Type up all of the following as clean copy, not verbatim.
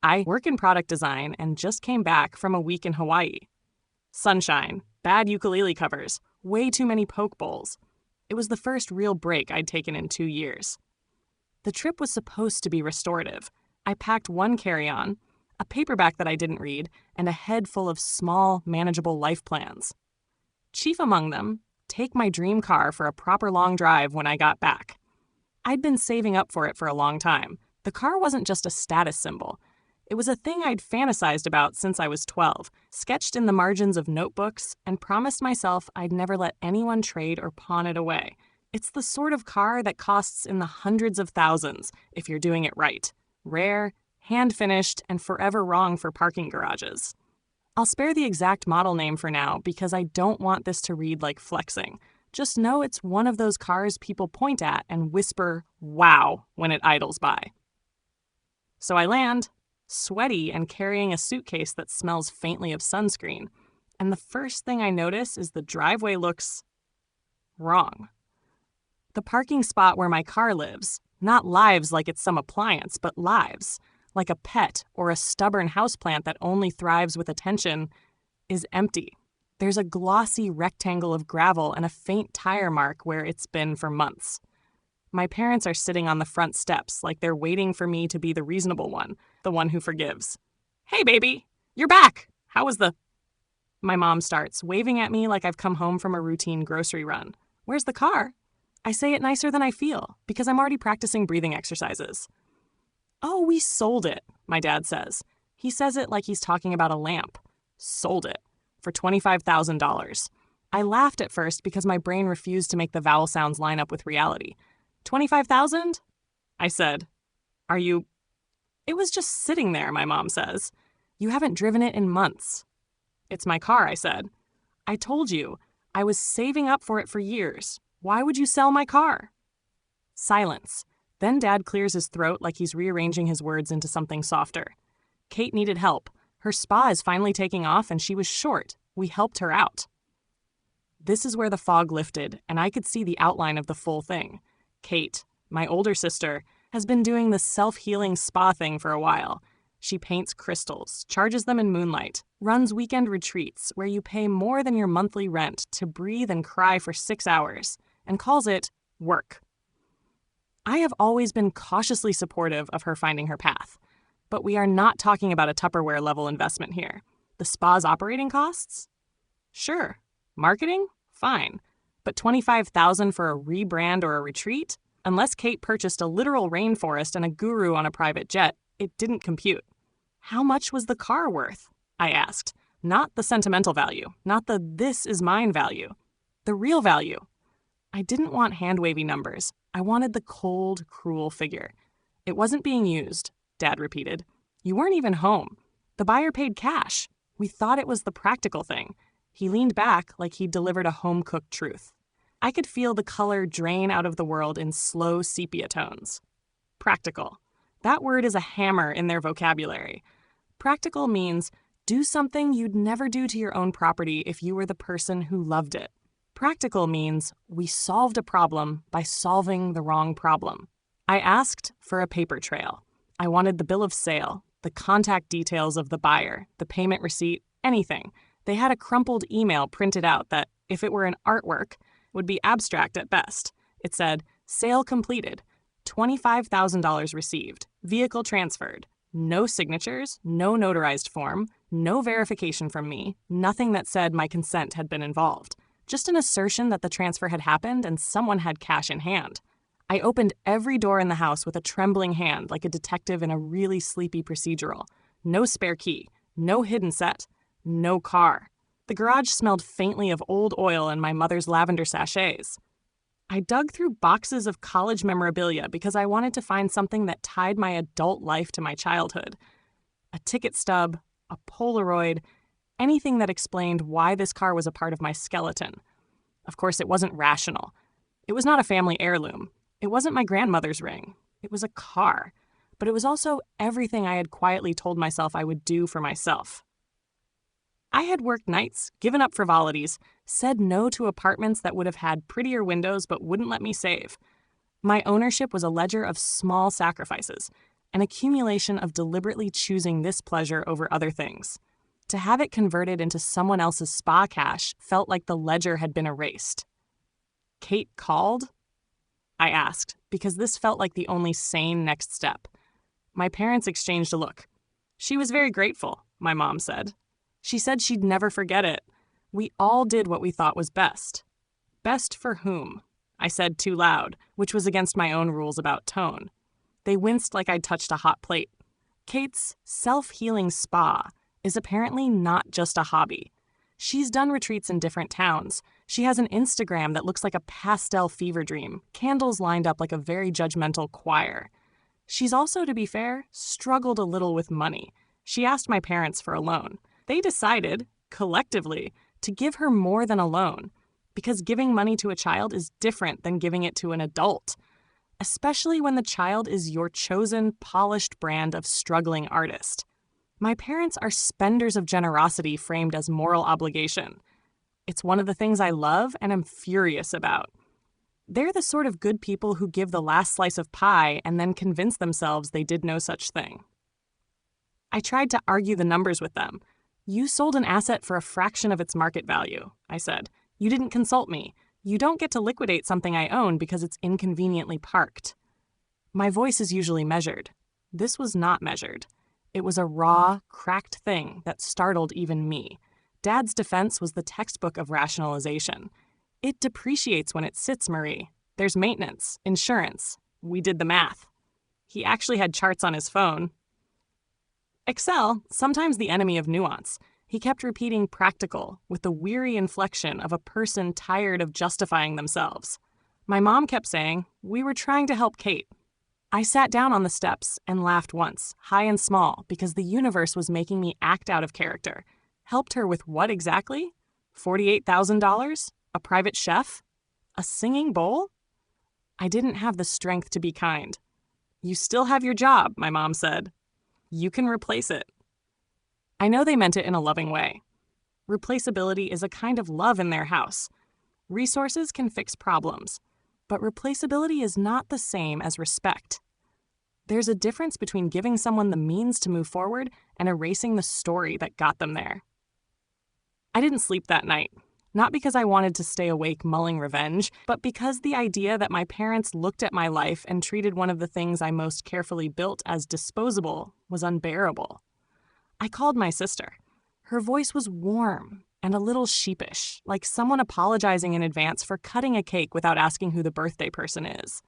I work in product design and just came back from a week in Hawaii. Sunshine, bad ukulele covers, way too many poke bowls. It was the first real break I'd taken in 2 years. The trip was supposed to be restorative. I packed one carry-on, a paperback that I didn't read, and a head full of small, manageable life plans. Chief among them, take my dream car for a proper long drive when I got back. I'd been saving up for it for a long time. The car wasn't just a status symbol. It was a thing I'd fantasized about since I was 12, sketched in the margins of notebooks, and promised myself I'd never let anyone trade or pawn it away. It's the sort of car that costs in the hundreds of thousands if you're doing it right. Rare, hand-finished, and forever wrong for parking garages. I'll spare the exact model name for now because I don't want this to read like flexing. Just know it's one of those cars people point at and whisper, "Wow," when it idles by. So I land, sweaty and carrying a suitcase that smells faintly of sunscreen, and the first thing I notice is the driveway looks wrong. The parking spot where my car lives, not lives like it's some appliance, but lives, like a pet or a stubborn houseplant that only thrives with attention, is empty. There's a glossy rectangle of gravel and a faint tire mark where it's been for months. My parents are sitting on the front steps like they're waiting for me to be the reasonable one, the one who forgives. "Hey, baby, you're back. How was the..." My mom starts, waving at me like I've come home from a routine grocery run. "Where's the car?" I say it nicer than I feel, because I'm already practicing breathing exercises. "Oh, we sold it," my dad says. He says it like he's talking about a lamp. Sold it. For $25,000. I laughed at first because my brain refused to make the vowel sounds line up with reality. $25,000? I said. "Are you..." "It was just sitting there," my mom says. "You haven't driven it in months." "It's my car," I said. "I told you, I was saving up for it for years. Why would you sell my car?" Silence. Then Dad clears his throat like he's rearranging his words into something softer. "Kate needed help. Her spa is finally taking off and she was short. We helped her out." This is where the fog lifted and I could see the outline of the full thing. Kate, my older sister, has been doing the self-healing spa thing for a while. She paints crystals, charges them in moonlight, runs weekend retreats where you pay more than your monthly rent to breathe and cry for 6 hours, and calls it work. I have always been cautiously supportive of her finding her path. But we are not talking about a Tupperware-level investment here. The spa's operating costs? Sure. Marketing? Fine. But $25,000 for a rebrand or a retreat? Unless Kate purchased a literal rainforest and a guru on a private jet, it didn't compute. How much was the car worth? I asked. Not the sentimental value, not the "this is mine" value. The real value. I didn't want hand-wavy numbers. I wanted the cold, cruel figure. "It wasn't being used," Dad repeated. "You weren't even home. The buyer paid cash. We thought it was the practical thing." He leaned back like he'd delivered a home-cooked truth. I could feel the color drain out of the world in slow sepia tones. Practical. That word is a hammer in their vocabulary. Practical means do something you'd never do to your own property if you were the person who loved it. Practical means we solved a problem by solving the wrong problem. I asked for a paper trail. I wanted the bill of sale, the contact details of the buyer, the payment receipt, anything. They had a crumpled email printed out that, if it were an artwork, would be abstract at best. It said, "Sale completed. $25,000 received. Vehicle transferred. No signatures, no notarized form, no verification from me, nothing that said my consent had been involved. Just an assertion that the transfer had happened and someone had cash in hand." I opened every door in the house with a trembling hand like a detective in a really sleepy procedural. No spare key, no hidden set, no car. The garage smelled faintly of old oil and my mother's lavender sachets. I dug through boxes of college memorabilia because I wanted to find something that tied my adult life to my childhood. A ticket stub, a Polaroid, anything that explained why this car was a part of my skeleton. Of course, it wasn't rational. It was not a family heirloom. It wasn't my grandmother's ring. It was a car. But it was also everything I had quietly told myself I would do for myself. I had worked nights, given up frivolities, said no to apartments that would have had prettier windows but wouldn't let me save. My ownership was a ledger of small sacrifices, an accumulation of deliberately choosing this pleasure over other things. To have it converted into someone else's spa cash felt like the ledger had been erased. Kate called? I asked, because this felt like the only sane next step. My parents exchanged a look. She was very grateful, my mom said. She said she'd never forget it. We all did what we thought was best. Best for whom? I said too loud, which was against my own rules about tone. They winced like I'd touched a hot plate. Kate's self-healing spa is apparently not just a hobby. She's done retreats in different towns. She has an Instagram that looks like a pastel fever dream, candles lined up like a very judgmental choir. She's also, to be fair, struggled a little with money. She asked my parents for a loan. They decided, collectively, to give her more than a loan, because giving money to a child is different than giving it to an adult, especially when the child is your chosen, polished brand of struggling artist. My parents are spenders of generosity framed as moral obligation. It's one of the things I love and am furious about. They're the sort of good people who give the last slice of pie and then convince themselves they did no such thing. I tried to argue the numbers with them. You sold an asset for a fraction of its market value, I said. You didn't consult me. You don't get to liquidate something I own because it's inconveniently parked. My voice is usually measured. This was not measured. It was a raw, cracked thing that startled even me. Dad's defense was the textbook of rationalization. It depreciates when it sits, Marie. There's maintenance, insurance. We did the math. He actually had charts on his phone. Excel, sometimes the enemy of nuance. He kept repeating practical with the weary inflection of a person tired of justifying themselves. My mom kept saying, we were trying to help Kate. I sat down on the steps and laughed once, high and small, because the universe was making me act out of character. Helped her with what exactly? $48,000? A private chef? A singing bowl? I didn't have the strength to be kind. You still have your job, my mom said. You can replace it. I know they meant it in a loving way. Replaceability is a kind of love in their house. Resources can fix problems, but replaceability is not the same as respect. There's a difference between giving someone the means to move forward and erasing the story that got them there. I didn't sleep that night, not because I wanted to stay awake mulling revenge, but because the idea that my parents looked at my life and treated one of the things I most carefully built as disposable was unbearable. I called my sister. Her voice was warm and a little sheepish, like someone apologizing in advance for cutting a cake without asking who the birthday person is.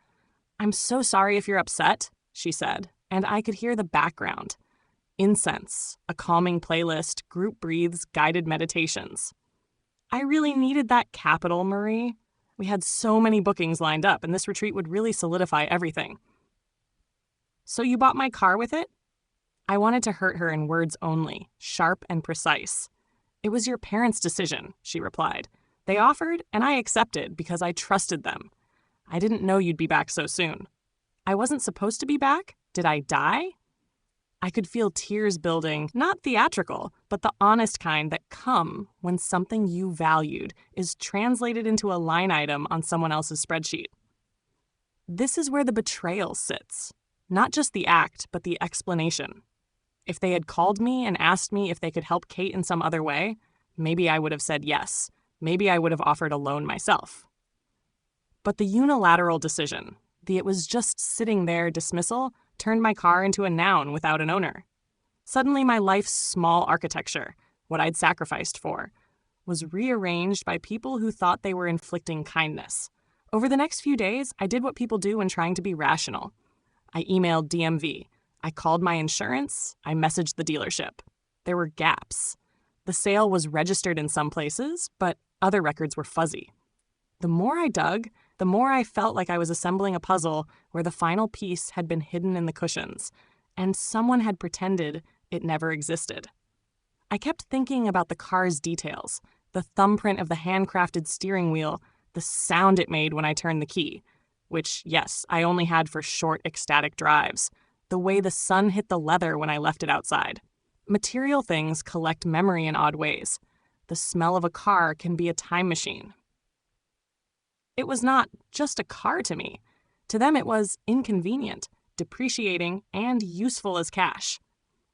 I'm so sorry if you're upset, she said, and I could hear the background. Incense, a calming playlist, group breathes, guided meditations. I really needed that capital, Marie. We had so many bookings lined up, and this retreat would really solidify everything. So you bought my car with it? I wanted to hurt her in words only, sharp and precise. It was your parents' decision, she replied. They offered, and I accepted because I trusted them. I didn't know you'd be back so soon. I wasn't supposed to be back? Did I die? I could feel tears building, not theatrical, but the honest kind that come when something you valued is translated into a line item on someone else's spreadsheet. This is where the betrayal sits. Not just the act, but the explanation. If they had called me and asked me if they could help Kate in some other way, maybe I would have said yes. Maybe I would have offered a loan myself. But the unilateral decision, the it was just sitting there dismissal, turned my car into a noun without an owner. Suddenly my life's small architecture, what I'd sacrificed for, was rearranged by people who thought they were inflicting kindness. Over the next few days, I did what people do when trying to be rational. I emailed DMV. I called my insurance. I messaged the dealership. There were gaps. The sale was registered in some places, but other records were fuzzy. The more I dug, the more I felt like I was assembling a puzzle where the final piece had been hidden in the cushions, and someone had pretended it never existed. I kept thinking about the car's details, the thumbprint of the handcrafted steering wheel, the sound it made when I turned the key, which, yes, I only had for short, ecstatic drives, the way the sun hit the leather when I left it outside. Material things collect memory in odd ways. The smell of a car can be a time machine. It was not just a car to me. To them it was inconvenient, depreciating, and useful as cash.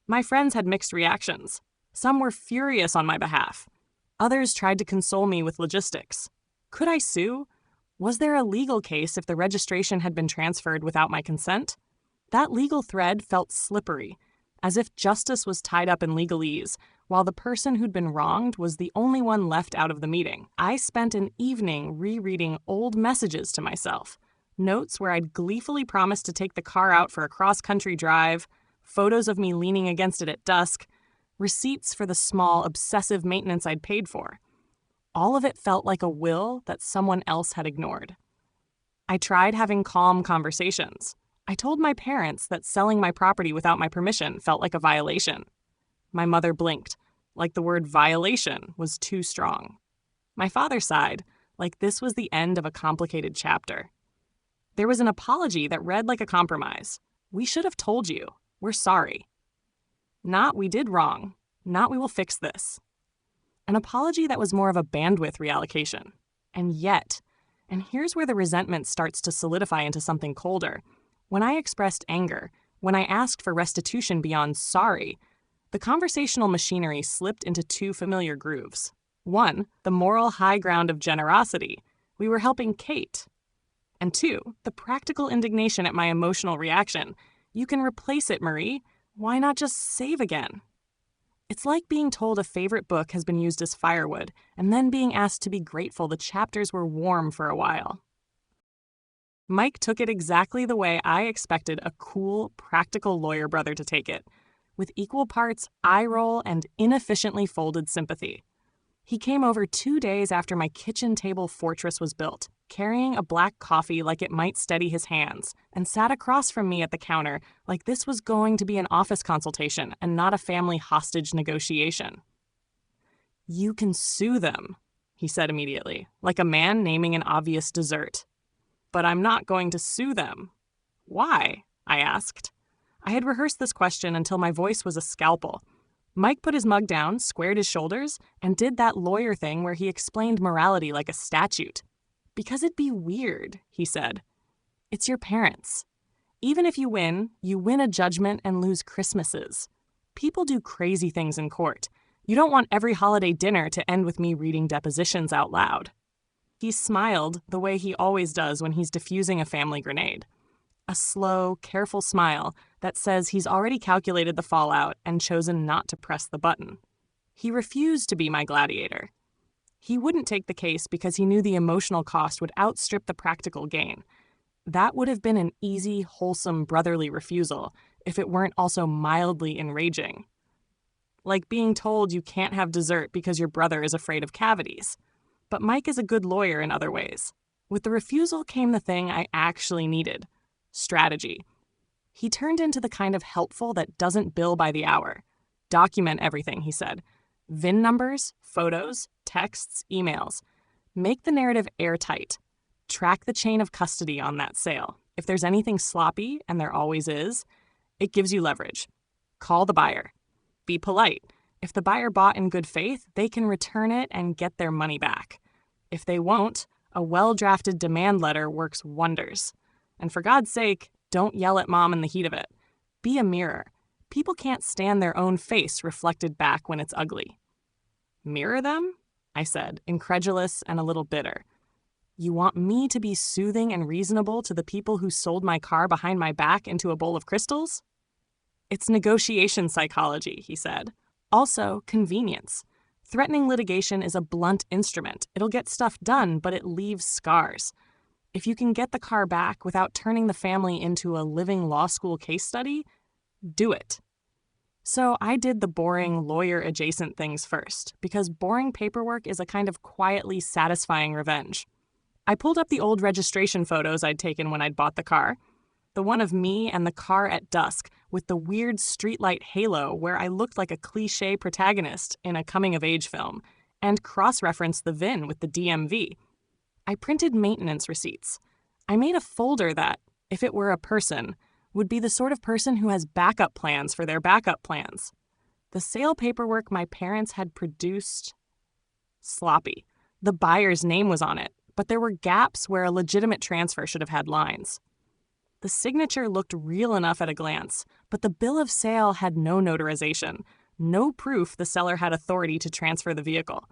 My friends had mixed reactions. Some were furious on my behalf. Others tried to console me with logistics. Could I sue? Was there a legal case if the registration had been transferred without my consent? That legal thread felt slippery, as if justice was tied up in legalese, while the person who'd been wronged was the only one left out of the meeting. I spent an evening rereading old messages to myself, notes where I'd gleefully promised to take the car out for a cross-country drive, photos of me leaning against it at dusk, receipts for the small, obsessive maintenance I'd paid for. All of it felt like a will that someone else had ignored. I tried having calm conversations. I told my parents that selling my property without my permission felt like a violation. My mother blinked, like the word violation was too strong. My father sighed, like this was the end of a complicated chapter. There was an apology that read like a compromise. We should have told you. We're sorry. Not we did wrong. Not we will fix this. An apology that was more of a bandwidth reallocation. And yet, and here's where the resentment starts to solidify into something colder, when I expressed anger, when I asked for restitution beyond sorry, the conversational machinery slipped into two familiar grooves. One, the moral high ground of generosity. We were helping Kate. And two, the practical indignation at my emotional reaction. You can replace it, Marie. Why not just save again? It's like being told a favorite book has been used as firewood, and then being asked to be grateful the chapters were warm for a while. Mike took it exactly the way I expected a cool, practical lawyer brother to take it, with equal parts eye roll and inefficiently folded sympathy. He came over 2 days after my kitchen table fortress was built, carrying a black coffee like it might steady his hands, and sat across from me at the counter like this was going to be an office consultation and not a family hostage negotiation. "You can sue them," he said immediately, like a man naming an obvious dessert. "But I'm not going to sue them." "Why?" I asked. I had rehearsed this question until my voice was a scalpel. Mike put his mug down, squared his shoulders, and did that lawyer thing where he explained morality like a statute. "Because it'd be weird," he said. "It's your parents. Even if you win a judgment and lose Christmases. People do crazy things in court. You don't want every holiday dinner to end with me reading depositions out loud." He smiled the way he always does when he's defusing a family grenade. A slow, careful smile that says he's already calculated the fallout and chosen not to press the button. He refused to be my gladiator. He wouldn't take the case because he knew the emotional cost would outstrip the practical gain. That would have been an easy, wholesome, brotherly refusal if it weren't also mildly enraging. Like being told you can't have dessert because your brother is afraid of cavities. But Mike is a good lawyer in other ways. With the refusal came the thing I actually needed: strategy. He turned into the kind of helpful that doesn't bill by the hour. Document everything, he said. VIN numbers, photos, texts, emails. Make the narrative airtight. Track the chain of custody on that sale. If there's anything sloppy, and there always is, it gives you leverage. Call the buyer. Be polite. If the buyer bought in good faith, they can return it and get their money back. If they won't, a well-drafted demand letter works wonders. And for God's sake, don't yell at mom in the heat of it. Be a mirror. People can't stand their own face reflected back when it's ugly. "Mirror them?" I said, incredulous and a little bitter. "You want me to be soothing and reasonable to the people who sold my car behind my back into a bowl of crystals?" "It's negotiation psychology," he said. "Also, convenience. Threatening litigation is a blunt instrument. It'll get stuff done, but it leaves scars. If you can get the car back without turning the family into a living law school case study, do it." So I did the boring lawyer-adjacent things first, because boring paperwork is a kind of quietly satisfying revenge. I pulled up the old registration photos I'd taken when I'd bought the car. The one of me and the car at dusk with the weird streetlight halo where I looked like a cliché protagonist in a coming-of-age film, and cross-referenced the VIN with the DMV. I printed maintenance receipts. I made a folder that, if it were a person, would be the sort of person who has backup plans for their backup plans. The sale paperwork my parents had produced, sloppy. The buyer's name was on it, but there were gaps where a legitimate transfer should have had lines. The signature looked real enough at a glance, but the bill of sale had no notarization, no proof the seller had authority to transfer the vehicle.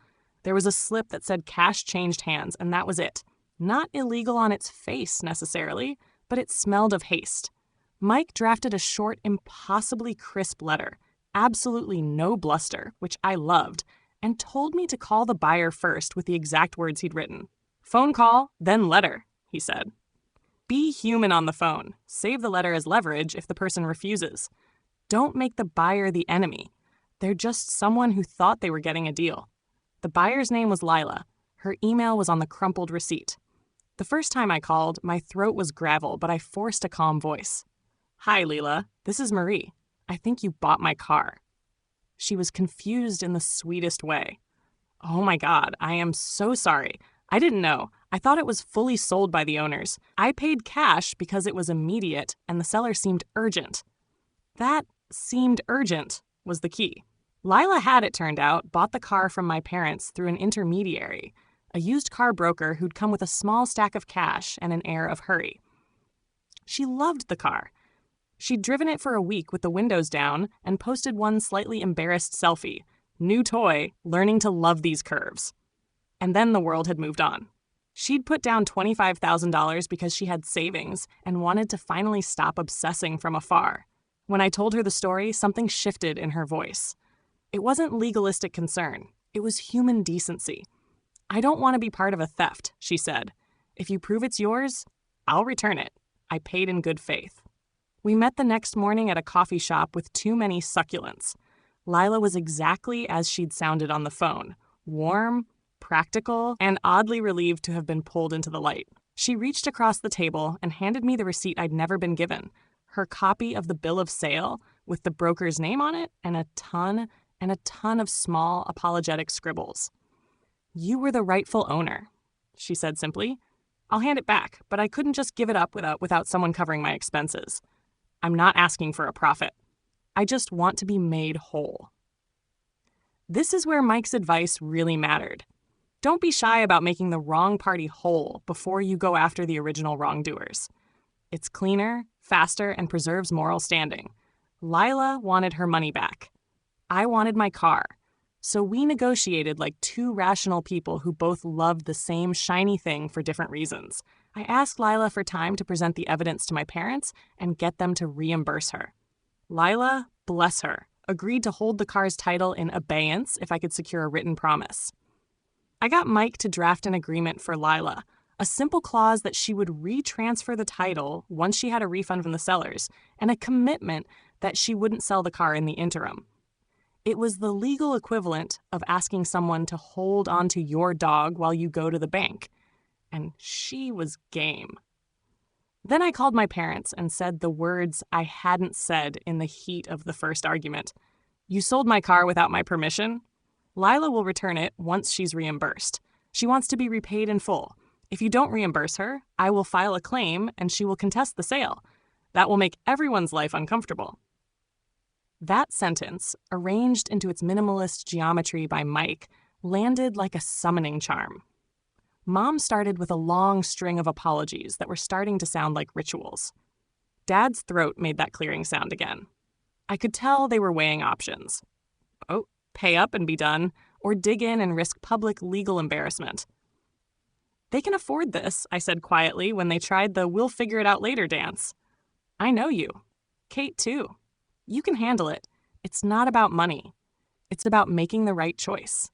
There was a slip that said cash changed hands, and that was it. Not illegal on its face, necessarily, but it smelled of haste. Mike drafted a short, impossibly crisp letter, absolutely no bluster, which I loved, and told me to call the buyer first with the exact words he'd written. "Phone call, then letter," he said. Be human on the phone. Save the letter as leverage if the person refuses. Don't make the buyer the enemy. They're just someone who thought they were getting a deal. The buyer's name was Lila. Her email was on the crumpled receipt. The first time I called, my throat was gravel, but I forced a calm voice. "Hi, Leela. This is Marie. I think you bought my car." She was confused in the sweetest way. "Oh my God, I am so sorry. I didn't know. I thought it was fully sold by the owners. I paid cash because it was immediate and the seller seemed urgent." That "seemed urgent" was the key. Lila had, it turned out, bought the car from my parents through an intermediary, a used car broker who'd come with a small stack of cash and an air of hurry. She loved the car. She'd driven it for a week with the windows down and posted one slightly embarrassed selfie. New toy, learning to love these curves. And then the world had moved on. She'd put down $25,000 because she had savings and wanted to finally stop obsessing from afar. When I told her the story, something shifted in her voice. It wasn't legalistic concern. It was human decency. "I don't want to be part of a theft," she said. "If you prove it's yours, I'll return it." I paid in good faith. We met the next morning at a coffee shop with too many succulents. Lila was exactly as she'd sounded on the phone. Warm, practical, and oddly relieved to have been pulled into the light. She reached across the table and handed me the receipt I'd never been given, her copy of the bill of sale with the broker's name on it and a ton of small apologetic scribbles. "You were the rightful owner," she said simply. "I'll hand it back, but I couldn't just give it up without someone covering my expenses. I'm not asking for a profit. I just want to be made whole." This is where Mike's advice really mattered. Don't be shy about making the wrong party whole before you go after the original wrongdoers. It's cleaner, faster, and preserves moral standing. Lila wanted her money back. I wanted my car. So we negotiated like two rational people who both loved the same shiny thing for different reasons. I asked Lila for time to present the evidence to my parents and get them to reimburse her. Lila, bless her, agreed to hold the car's title in abeyance if I could secure a written promise. I got Mike to draft an agreement for Lila, a simple clause that she would retransfer the title once she had a refund from the sellers, and a commitment that she wouldn't sell the car in the interim. It was the legal equivalent of asking someone to hold onto your dog while you go to the bank. And she was game. Then I called my parents and said the words I hadn't said in the heat of the first argument. "You sold my car without my permission? Lila will return it once she's reimbursed. She wants to be repaid in full. If you don't reimburse her, I will file a claim and she will contest the sale. That will make everyone's life uncomfortable." That sentence, arranged into its minimalist geometry by Mike, landed like a summoning charm. Mom started with a long string of apologies that were starting to sound like rituals. Dad's throat made that clearing sound again. I could tell they were weighing options. Oh, pay up and be done, or dig in and risk public legal embarrassment. "They can afford this," I said quietly when they tried the "we'll figure it out later" dance. "I know you. Kate, too. You can handle it. It's not about money. It's about making the right choice."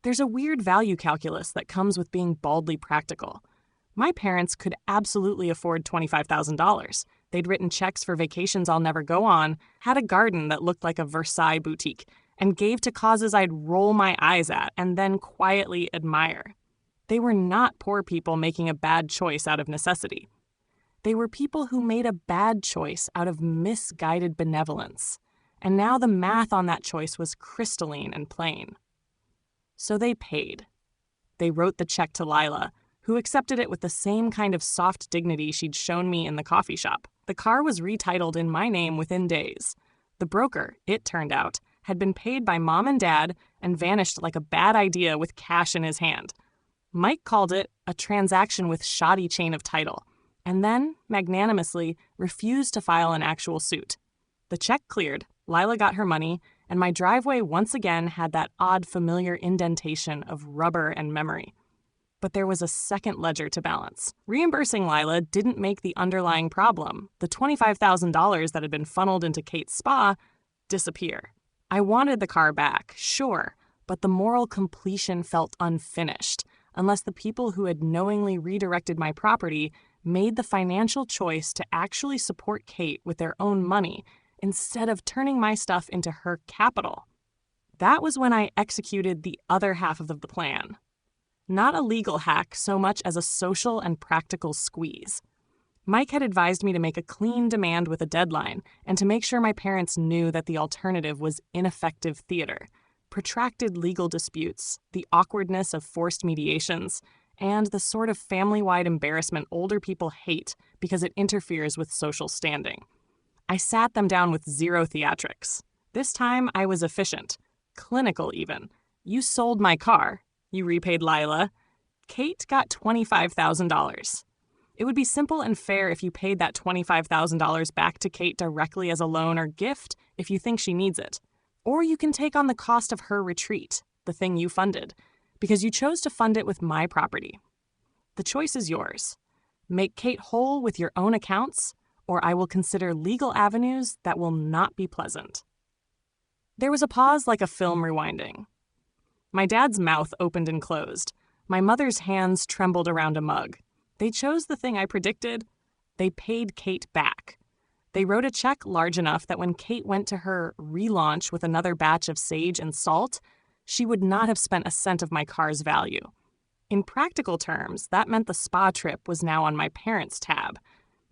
There's a weird value calculus that comes with being baldly practical. My parents could absolutely afford $25,000. They'd written checks for vacations I'll never go on, had a garden that looked like a Versailles boutique, and gave to causes I'd roll my eyes at and then quietly admire. They were not poor people making a bad choice out of necessity. They were people who made a bad choice out of misguided benevolence, and now the math on that choice was crystalline and plain. So they paid. They wrote the check to Lila, who accepted it with the same kind of soft dignity she'd shown me in the coffee shop. The car was retitled in my name within days. The broker, it turned out, had been paid by Mom and Dad and vanished like a bad idea with cash in his hand. Mike called it a transaction with shoddy chain of title. and then, magnanimously, refused to file an actual suit. The check cleared, Lila got her money, and my driveway once again had that odd familiar indentation of rubber and memory. But there was a second ledger to balance. Reimbursing Lila didn't make the underlying problem, the $25,000 that had been funneled into Kate's spa, disappear. I wanted the car back, sure, but the moral completion felt unfinished, unless the people who had knowingly redirected my property made the financial choice to actually support Kate with their own money instead of turning my stuff into her capital. That was when I executed the other half of the plan. Not a legal hack so much as a social and practical squeeze. Mike had advised me to make a clean demand with a deadline and to make sure my parents knew that the alternative was ineffective theater, protracted legal disputes, the awkwardness of forced mediations, and the sort of family-wide embarrassment older people hate because it interferes with social standing. I sat them down with zero theatrics. This time I was efficient, clinical even. You sold my car. You repaid Lila. Kate got $25,000. It would be simple and fair if you paid that $25,000 back to Kate directly as a loan or gift if you think she needs it. Or you can take on the cost of her retreat, the thing you funded, because you chose to fund it with my property. The choice is yours. Make Kate whole with your own accounts, or I will consider legal avenues that will not be pleasant. There was a pause like a film rewinding. My dad's mouth opened and closed. My mother's hands trembled around a mug. They chose the thing I predicted. They paid Kate back. They wrote a check large enough that when Kate went to her relaunch with another batch of sage and salt, she would not have spent a cent of my car's value. In practical terms, that meant the spa trip was now on my parents' tab,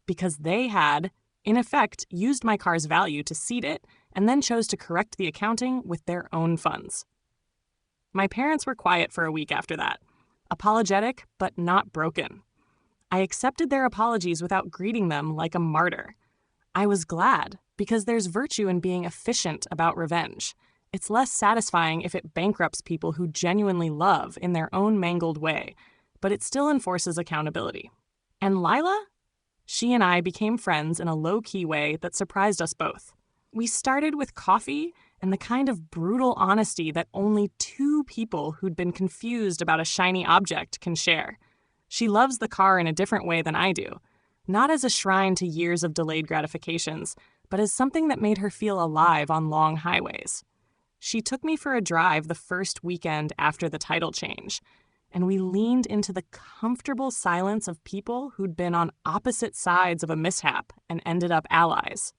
because they had, in effect, used my car's value to seed it and then chose to correct the accounting with their own funds. My parents were quiet for a week after that, apologetic but not broken. I accepted their apologies without greeting them like a martyr. I was glad, because there's virtue in being efficient about revenge. It's less satisfying if it bankrupts people who genuinely love in their own mangled way, but it still enforces accountability. And Lila? She and I became friends in a low-key way that surprised us both. We started with coffee and the kind of brutal honesty that only two people who'd been confused about a shiny object can share. She loves the car in a different way than I do, not as a shrine to years of delayed gratifications, but as something that made her feel alive on long highways. She took me for a drive the first weekend after the title change, and we leaned into the comfortable silence of people who'd been on opposite sides of a mishap and ended up allies.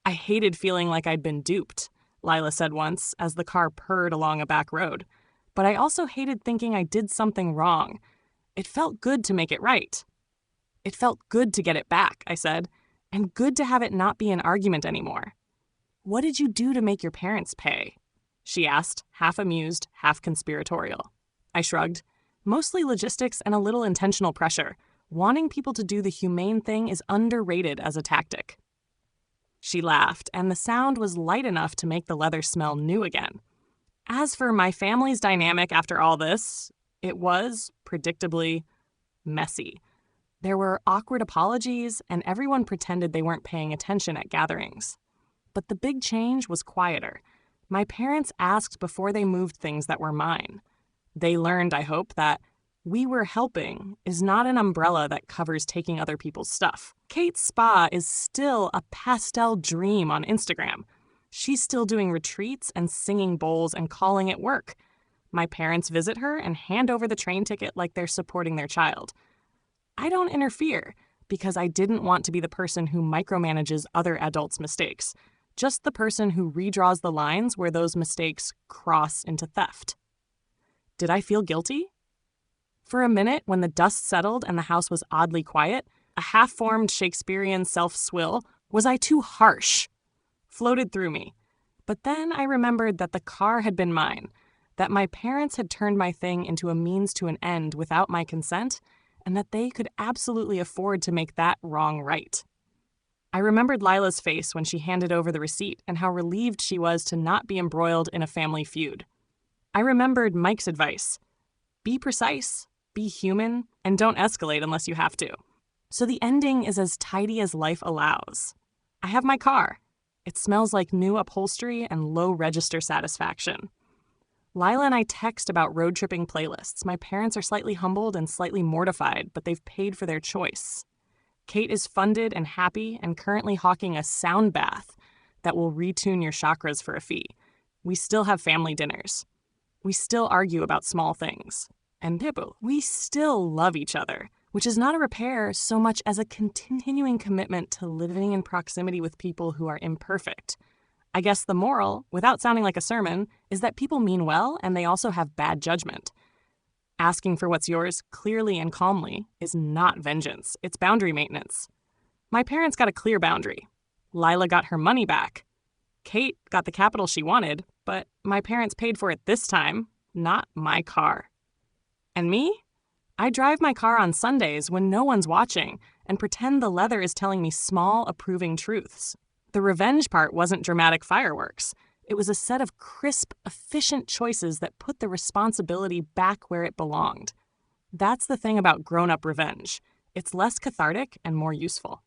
I hated feeling like I'd been duped, Lila said once as the car purred along a back road, but I also hated thinking I did something wrong. It felt good to make it right. It felt good to get it back, I said, and good to have it not be an argument anymore. What did you do to make your parents pay? She asked, half amused, half conspiratorial. I shrugged. Mostly logistics and a little intentional pressure. Wanting people to do the humane thing is underrated as a tactic. She laughed, and the sound was light enough to make the leather smell new again. As for my family's dynamic after all this, it was, predictably, messy. There were awkward apologies, and everyone pretended they weren't paying attention at gatherings. But the big change was quieter. My parents asked before they moved things that were mine. They learned, I hope, that we were helping is not an umbrella that covers taking other people's stuff. Kate's spa is still a pastel dream on Instagram. She's still doing retreats and singing bowls and calling it work. My parents visit her and hand over the train ticket like they're supporting their child. I don't interfere because I didn't want to be the person who micromanages other adults' mistakes, just the person who redraws the lines where those mistakes cross into theft. Did I feel guilty? For a minute, when the dust settled and the house was oddly quiet, a half-formed Shakespearean self-swill, was I too harsh? Floated through me. But then I remembered that the car had been mine, that my parents had turned my thing into a means to an end without my consent, and that they could absolutely afford to make that wrong right. I remembered Lila's face when she handed over the receipt and how relieved she was to not be embroiled in a family feud. I remembered Mike's advice. Be precise, be human, and don't escalate unless you have to. So the ending is as tidy as life allows. I have my car. It smells like new upholstery and low register satisfaction. Lila and I text about road tripping playlists. My parents are slightly humbled and slightly mortified, but they've paid for their choice. Kate is funded and happy and currently hawking a sound bath that will retune your chakras for a fee. We still have family dinners. We still argue about small things. And we still love each other, which is not a repair so much as a continuing commitment to living in proximity with people who are imperfect. I guess the moral, without sounding like a sermon, is that people mean well and they also have bad judgment. Asking for what's yours clearly and calmly is not vengeance, it's boundary maintenance. My parents got a clear boundary. Lila got her money back. Kate got the capital she wanted, but my parents paid for it this time, not my car. And me? I drive my car on Sundays when no one's watching and pretend the leather is telling me small, approving truths. The revenge part wasn't dramatic fireworks. It was a set of crisp, efficient choices that put the responsibility back where it belonged. That's the thing about grown-up revenge. It's less cathartic and more useful.